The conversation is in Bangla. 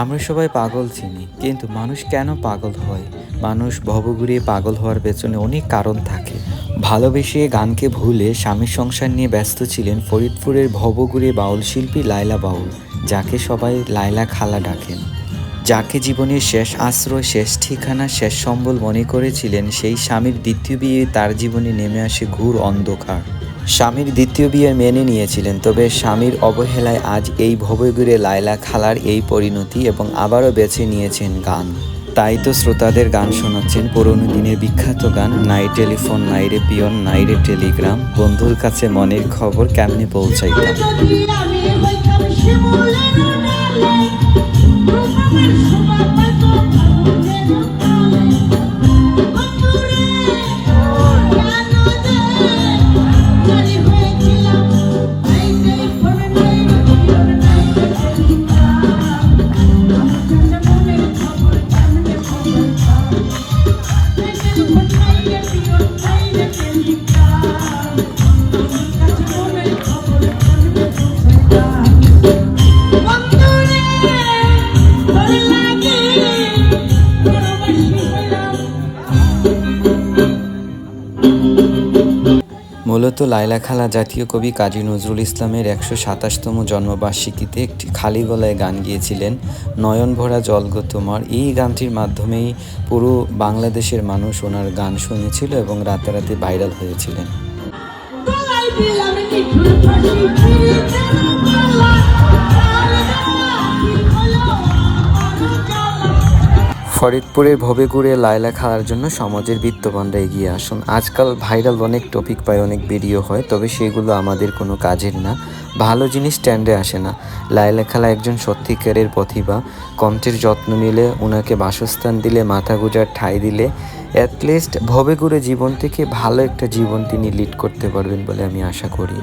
আমরা সবাই পাগল চিনি, কিন্তু মানুষ কেন পাগল হয়? মানুষ ভবঘুরে পাগল হওয়ার পেছনে অনেক কারণ থাকে। ভালোবেসে গানকে ভুলে স্বামীর সংসার নিয়ে ব্যস্ত ছিলেন ফরিদপুরের ভবঘুরে বাউল শিল্পী লায়লা বাউল, যাকে সবাই লায়লা খালা ডাকেন। যাকে জীবনের শেষ আশ্রয়, শেষ ঠিকানা, শেষ সম্বল মনে করেছিলেন, সেই স্বামীর দ্বিতীয় বিয়ে তার জীবনে নেমে আসে ঘোর অন্ধকার। স্বামীর দ্বিতীয় বিয়ে মেনে নিয়েছিলেন, তবে স্বামীর অবহেলায় আজ এই ভবঘুরে লায়লা খালার এই পরিণতি, এবং আবারও বেছে নিয়েছেন গান। তাই তো শ্রোতাদের গান শোনাচ্ছেন পুরনো দিনের বিখ্যাত গান, নাই টেলিফোন নাই রে পিয়ন নাই রে টেলিগ্রাম, বন্ধুর কাছে মনের খবর কেমনে পৌঁছাইতাম। মূলত লায়লা খালা জাতীয় কবি কাজী নজরুল ইসলামের ১২৭তম জন্মবার্ষিকীতে একটি খালি গলায় গান গিয়েছিলেন, নয়ন ভরা জলগো তোমার। এই গানটির মাধ্যমেই পুরো বাংলাদেশের মানুষ ওনার গান শুনেছিল এবং রাতারাতি ভাইরাল হয়েছিলেন। ফরিদপুরের ভবেঘুরে লায়লা খালার জন্য সমাজের বিত্তবানরা এগিয়ে আসুন। আজকাল ভাইরাল অনেক টপিক পায়, অনেক ভিডিও হয়, তবে সেগুলো আমাদের কোনো কাজের না। ভালো জিনিস ট্রেন্ডে আসে না। লায়লা খালা একজন সত্যিকারের প্রতিভা। কণ্ঠের যত্ন নিলে, ওনাকে বাসস্থান দিলে, মাথা গোঁজার ঠাঁই দিলে, অ্যাটলিস্ট ভবেঘুরে জীবন থেকে ভালো একটা জীবন তিনি লিড করতে পারবেন বলে আমি আশা করি।